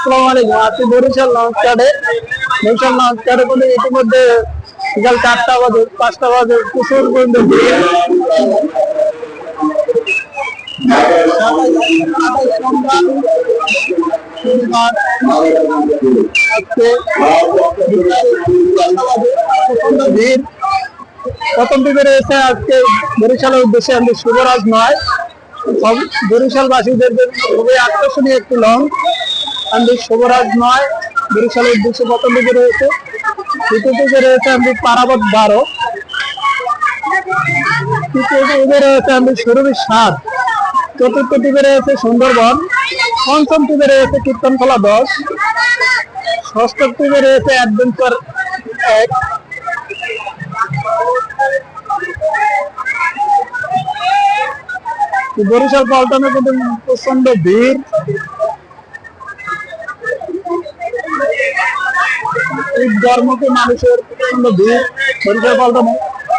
আসসালামু আলাইকুম। আজকে বরিশাল লঞ্চ ঘাটে বলে ইতিমধ্যে বিকাল 4টা বাজে 5টা বাজে প্রচুর পর্যন্ত প্রথম দিকে রয়েছে আজকে বরিশালের উদ্দেশ্যে আমি শুভরাজ নয়, বরিশালবাসীদের জন্য খুবই আকর্ষণীয় একটি লঞ্চ আমি শুভরাজ নয় বরিশালের উদ্দেশ্যে প্রথম দিকে রয়েছে। দ্বিতীয় দিকে রয়েছে আমি পারাবত 12, তৃতীয় দিকে রয়েছে আমি সুরভি 7, চতুর্থ দিকে রয়েছে সুন্দরবন, পঞ্চম দিকে রয়েছে কীর্তনখোলা 10, ষষ্ঠ দিকে রয়েছে অ্যাডভেঞ্চার 1। বরিশাল পল্টনে কিন্তু প্রচন্ড ভিড়, এই গরমকে মানুষের প্রচন্ড ভিড় বরিশাল পল্টনে।